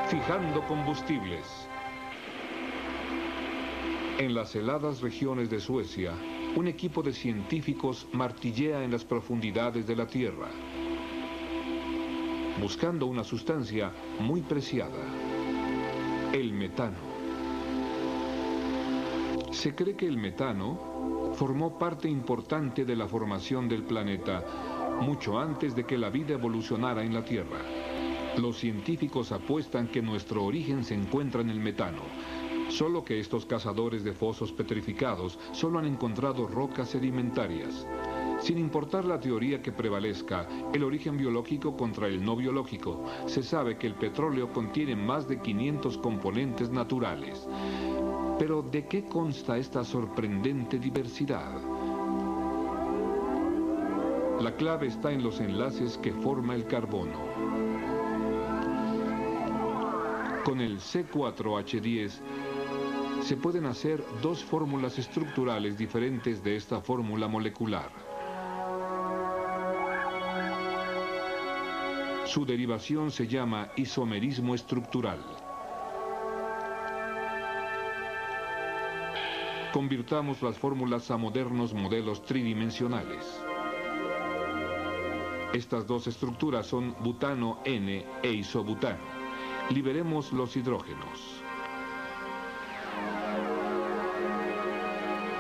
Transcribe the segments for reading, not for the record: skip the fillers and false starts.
Fijando combustibles. En las heladas regiones de Suecia, un equipo de científicos martillea en las profundidades de la Tierra, buscando una sustancia muy preciada, el metano. Se cree que el metano formó parte importante de la formación del planeta mucho antes de que la vida evolucionara en la Tierra. Los científicos apuestan que nuestro origen se encuentra en el metano, solo que estos cazadores de fosos petrificados solo han encontrado rocas sedimentarias. Sin importar la teoría que prevalezca, el origen biológico contra el no biológico, se sabe que el petróleo contiene más de 500 componentes naturales. Pero ¿de qué consta esta sorprendente diversidad? La clave está en los enlaces que forma el carbono. Con el C4H10 se pueden hacer dos fórmulas estructurales diferentes de esta fórmula molecular. Su derivación se llama isomerismo estructural. Convirtamos las fórmulas a modernos modelos tridimensionales. Estas dos estructuras son butano N e isobutano. Liberemos los hidrógenos.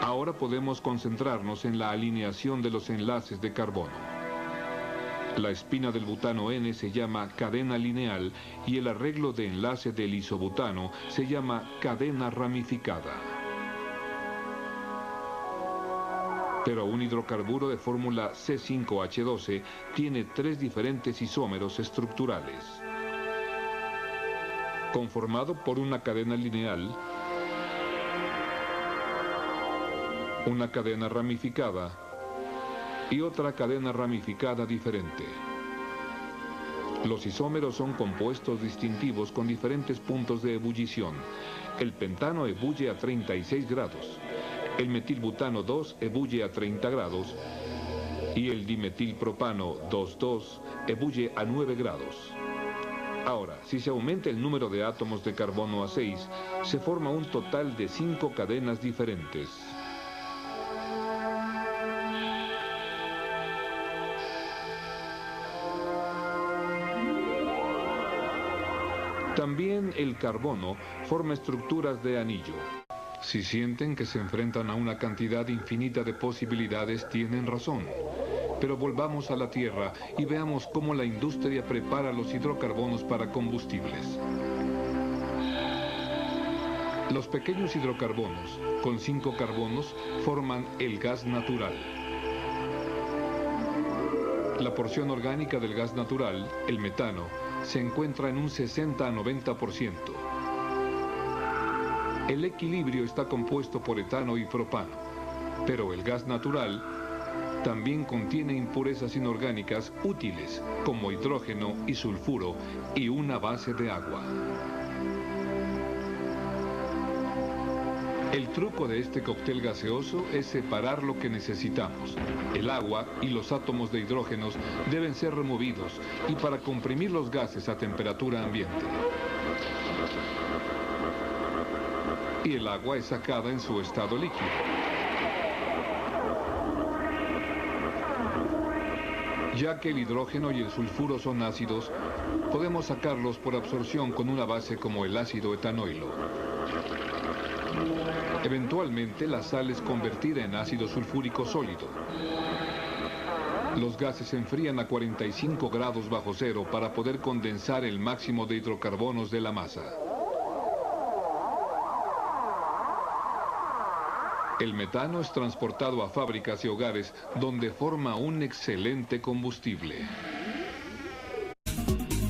Ahora podemos concentrarnos en la alineación de los enlaces de carbono. La espina del butano N se llama cadena lineal y el arreglo de enlace del isobutano se llama cadena ramificada. Pero un hidrocarburo de fórmula C5H12 tiene tres diferentes isómeros estructurales. Conformado por una cadena lineal, una cadena ramificada y otra cadena ramificada diferente. Los isómeros son compuestos distintivos con diferentes puntos de ebullición. El pentano ebulle a 36 grados, el metilbutano 2 ebulle a 30 grados y el dimetilpropano 2,2 ebulle a 9 grados. Ahora, si se aumenta el número de átomos de carbono a 6, se forma un total de 5 cadenas diferentes. También el carbono forma estructuras de anillo. Si sienten que se enfrentan a una cantidad infinita de posibilidades, tienen razón. Pero volvamos a la Tierra y veamos cómo la industria prepara los hidrocarbonos para combustibles. Los pequeños hidrocarbonos, con 5 carbonos, forman el gas natural. La porción orgánica del gas natural, el metano, se encuentra en un 60 a 90%. El equilibrio está compuesto por etano y propano, pero el gas natural también contiene impurezas inorgánicas útiles, como hidrógeno y sulfuro, y una base de agua. El truco de este cóctel gaseoso es separar lo que necesitamos. El agua y los átomos de hidrógenos deben ser removidos, y para comprimir los gases a temperatura ambiente. Y el agua es sacada en su estado líquido. Ya que el hidrógeno y el sulfuro son ácidos, podemos sacarlos por absorción con una base como el ácido etanoilo. Eventualmente la sal es convertida en ácido sulfúrico sólido. Los gases se enfrían a 45 grados bajo cero para poder condensar el máximo de hidrocarbonos de la masa. El metano es transportado a fábricas y hogares donde forma un excelente combustible.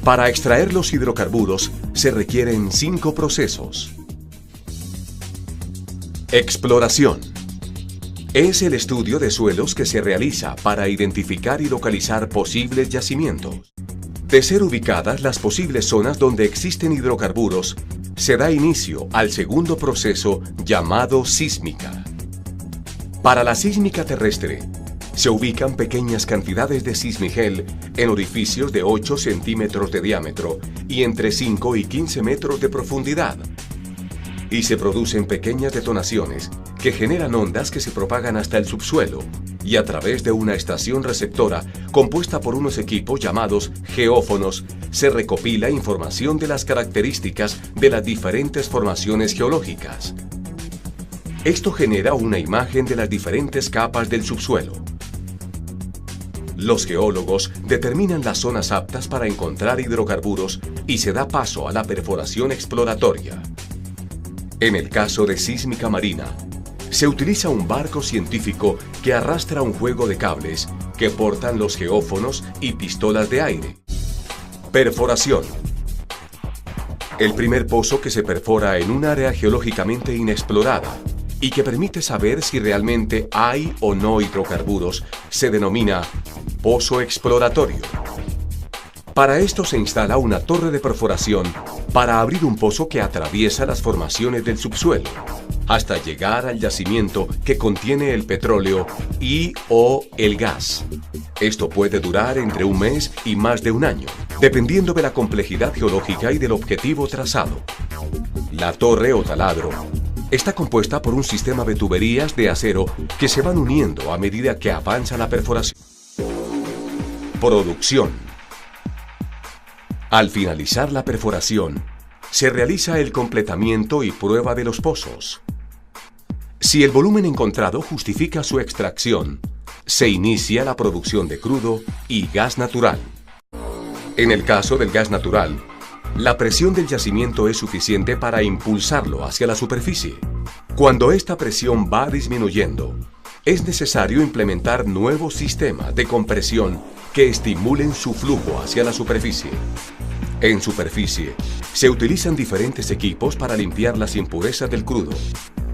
Para extraer los hidrocarburos se requieren 5 procesos. Exploración. Es el estudio de suelos que se realiza para identificar y localizar posibles yacimientos. De ser ubicadas las posibles zonas donde existen hidrocarburos, se da inicio al segundo proceso llamado sísmica. Para la sísmica terrestre, se ubican pequeñas cantidades de sismigel en orificios de 8 centímetros de diámetro y entre 5 y 15 metros de profundidad. Y se producen pequeñas detonaciones que generan ondas que se propagan hasta el subsuelo y a través de una estación receptora compuesta por unos equipos llamados geófonos se recopila información de las características de las diferentes formaciones geológicas. Esto genera una imagen de las diferentes capas del subsuelo. Los geólogos determinan las zonas aptas para encontrar hidrocarburos y se da paso a la perforación exploratoria. En el caso de sísmica marina, se utiliza un barco científico que arrastra un juego de cables que portan los geófonos y pistolas de aire. Perforación. El primer pozo que se perfora en un área geológicamente inexplorada y que permite saber si realmente hay o no hidrocarburos se denomina pozo exploratorio. Para esto se instala una torre de perforación para abrir un pozo que atraviesa las formaciones del subsuelo, hasta llegar al yacimiento que contiene el petróleo y/o el gas. Esto puede durar entre un mes y más de un año, dependiendo de la complejidad geológica y del objetivo trazado. La torre o taladro está compuesta por un sistema de tuberías de acero que se van uniendo a medida que avanza la perforación. Producción. Al finalizar la perforación, se realiza el completamiento y prueba de los pozos. Si el volumen encontrado justifica su extracción, se inicia la producción de crudo y gas natural. En el caso del gas natural, la presión del yacimiento es suficiente para impulsarlo hacia la superficie. Cuando esta presión va disminuyendo, es necesario implementar nuevos sistemas de compresión que estimulen su flujo hacia la superficie. En superficie, se utilizan diferentes equipos para limpiar las impurezas del crudo,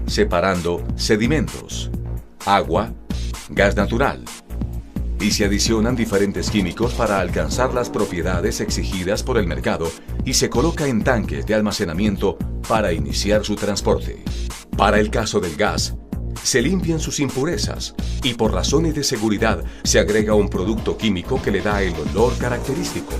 separando sedimentos, agua, gas natural, y se adicionan diferentes químicos para alcanzar las propiedades exigidas por el mercado y se coloca en tanques de almacenamiento para iniciar su transporte. Para el caso del gas, se limpian sus impurezas y por razones de seguridad se agrega un producto químico que le da el olor característico.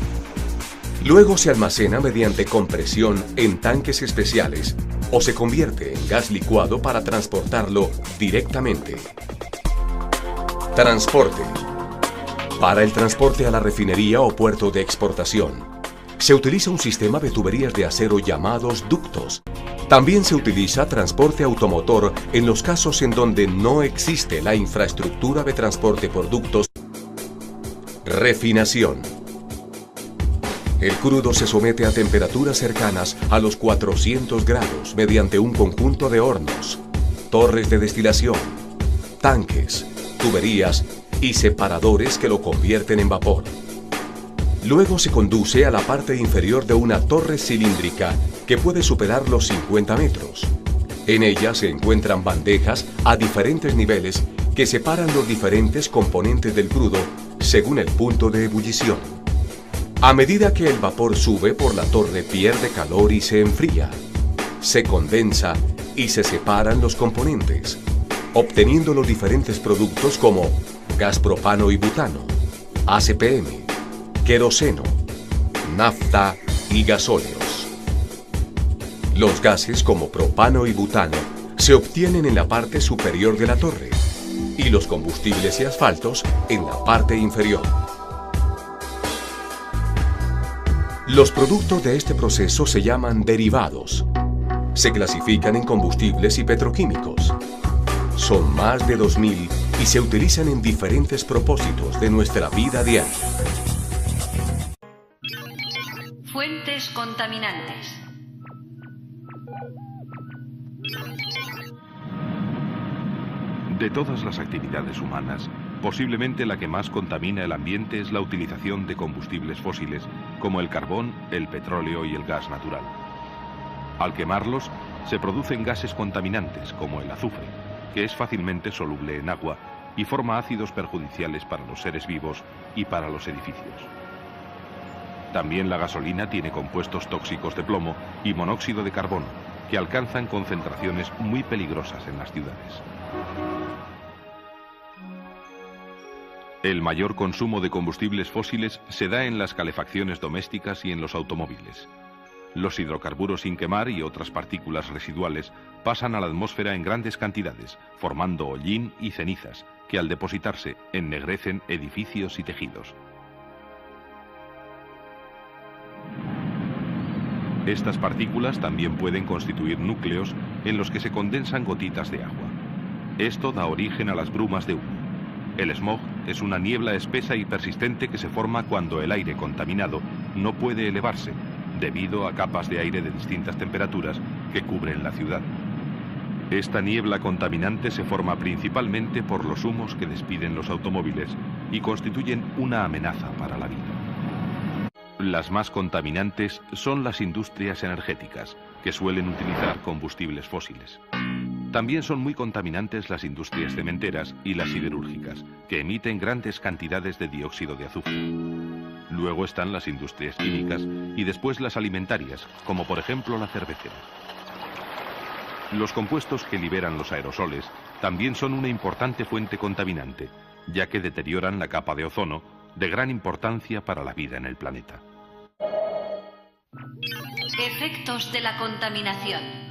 Luego se almacena mediante compresión en tanques especiales o se convierte en gas licuado para transportarlo directamente. Transporte. Para el transporte a la refinería o puerto de exportación, se utiliza un sistema de tuberías de acero llamados ductos. También se utiliza transporte automotor en los casos en donde no existe la infraestructura de transporte por ductos. Refinación. El crudo se somete a temperaturas cercanas a los 400 grados mediante un conjunto de hornos, torres de destilación, tanques, tuberías y separadores que lo convierten en vapor. Luego se conduce a la parte inferior de una torre cilíndrica que puede superar los 50 metros. En ella se encuentran bandejas a diferentes niveles que separan los diferentes componentes del crudo según el punto de ebullición. A medida que el vapor sube por la torre pierde calor y se enfría. Se condensa y se separan los componentes, obteniendo los diferentes productos como gas propano y butano, ACPM, queroseno, nafta y gasóleos. Los gases como propano y butano se obtienen en la parte superior de la torre y los combustibles y asfaltos en la parte inferior. Los productos de este proceso se llaman derivados. Se clasifican en combustibles y petroquímicos. Son más de 2000 y se utilizan en diferentes propósitos de nuestra vida diaria. Fuentes contaminantes. De todas las actividades humanas, posiblemente la que más contamina el ambiente es la utilización de combustibles fósiles como el carbón, el petróleo y el gas natural. Al quemarlos, se producen gases contaminantes como el azufre, que es fácilmente soluble en agua y forma ácidos perjudiciales para los seres vivos y para los edificios. También la gasolina tiene compuestos tóxicos de plomo y monóxido de carbono, que alcanzan concentraciones muy peligrosas en las ciudades. El mayor consumo de combustibles fósiles se da en las calefacciones domésticas y en los automóviles. Los hidrocarburos sin quemar y otras partículas residuales pasan a la atmósfera en grandes cantidades, formando hollín y cenizas, que al depositarse ennegrecen edificios y tejidos. Estas partículas también pueden constituir núcleos en los que se condensan gotitas de agua. Esto da origen a las brumas de humo. El smog es una niebla espesa y persistente que se forma cuando el aire contaminado no puede elevarse, debido a capas de aire de distintas temperaturas que cubren la ciudad. Esta niebla contaminante se forma principalmente por los humos que despiden los automóviles y constituyen una amenaza para la vida. Las más contaminantes son las industrias energéticas, que suelen utilizar combustibles fósiles. También son muy contaminantes las industrias cementeras y las siderúrgicas, que emiten grandes cantidades de dióxido de azufre. Luego están las industrias químicas y después las alimentarias, como por ejemplo la cervecera. Los compuestos que liberan los aerosoles también son una importante fuente contaminante, ya que deterioran la capa de ozono, de gran importancia para la vida en el planeta. Efectos de la contaminación.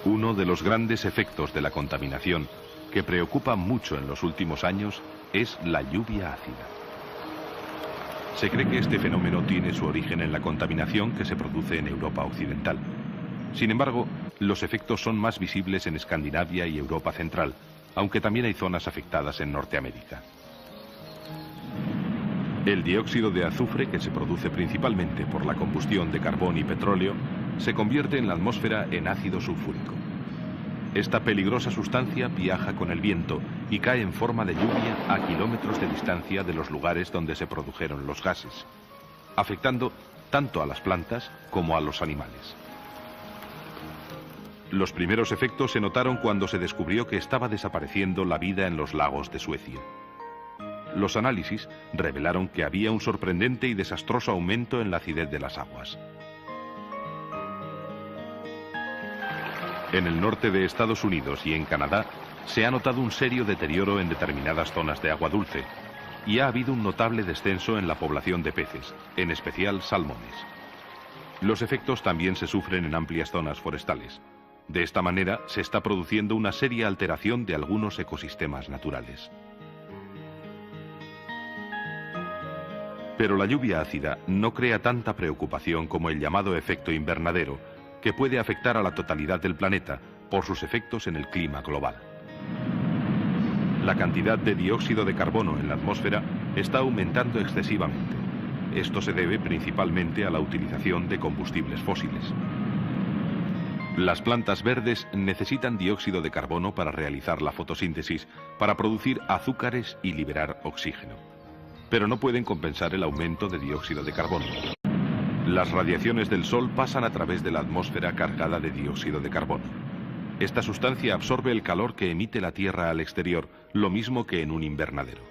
Uno de los grandes efectos de la contaminación que preocupa mucho en los últimos años es la lluvia ácida. Se cree que este fenómeno tiene su origen en la contaminación que se produce en Europa occidental. Sin embargo, los efectos son más visibles en Escandinavia y Europa central, aunque también hay zonas afectadas en Norteamérica. El dióxido de azufre, que se produce principalmente por la combustión de carbón y petróleo, se convierte en la atmósfera en ácido sulfúrico. Esta peligrosa sustancia viaja con el viento y cae en forma de lluvia a kilómetros de distancia de los lugares donde se produjeron los gases, afectando tanto a las plantas como a los animales. Los primeros efectos se notaron cuando se descubrió que estaba desapareciendo la vida en los lagos de Suecia. Los análisis revelaron que había un sorprendente y desastroso aumento en la acidez de las aguas. En el norte de Estados Unidos y en Canadá se ha notado un serio deterioro en determinadas zonas de agua dulce y ha habido un notable descenso en la población de peces, en especial salmones. Los efectos también se sufren en amplias zonas forestales. De esta manera se está produciendo una seria alteración de algunos ecosistemas naturales. Pero la lluvia ácida no crea tanta preocupación como el llamado efecto invernadero, que puede afectar a la totalidad del planeta por sus efectos en el clima global. La cantidad de dióxido de carbono en la atmósfera está aumentando excesivamente. Esto se debe principalmente a la utilización de combustibles fósiles. Las plantas verdes necesitan dióxido de carbono para realizar la fotosíntesis, para producir azúcares y liberar oxígeno. Pero no pueden compensar el aumento de dióxido de carbono. Las radiaciones del Sol pasan a través de la atmósfera cargada de dióxido de carbono. Esta sustancia absorbe el calor que emite la Tierra al exterior, lo mismo que en un invernadero.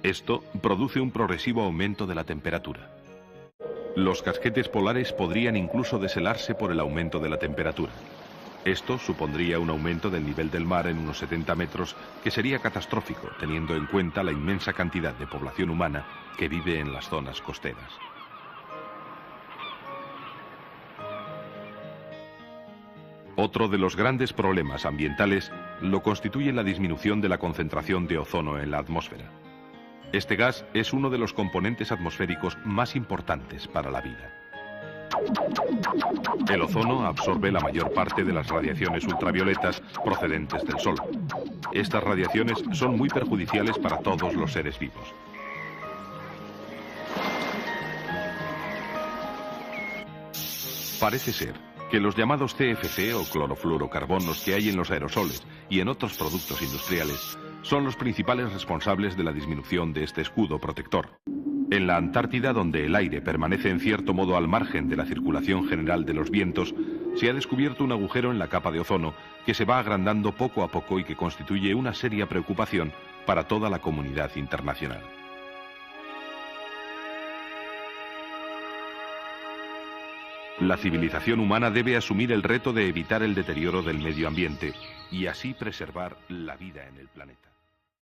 Esto produce un progresivo aumento de la temperatura. Los casquetes polares podrían incluso deshelarse por el aumento de la temperatura. Esto supondría un aumento del nivel del mar en unos 70 metros, que sería catastrófico, teniendo en cuenta la inmensa cantidad de población humana que vive en las zonas costeras. Otro de los grandes problemas ambientales lo constituye la disminución de la concentración de ozono en la atmósfera. Este gas es uno de los componentes atmosféricos más importantes para la vida. El ozono absorbe la mayor parte de las radiaciones ultravioletas procedentes del Sol. Estas radiaciones son muy perjudiciales para todos los seres vivos. Parece ser que los llamados CFC o clorofluorocarbonos que hay en los aerosoles y en otros productos industriales son los principales responsables de la disminución de este escudo protector. En la Antártida, donde el aire permanece en cierto modo al margen de la circulación general de los vientos, se ha descubierto un agujero en la capa de ozono que se va agrandando poco a poco y que constituye una seria preocupación para toda la comunidad internacional. La civilización humana debe asumir el reto de evitar el deterioro del medio ambiente y así preservar la vida en el planeta.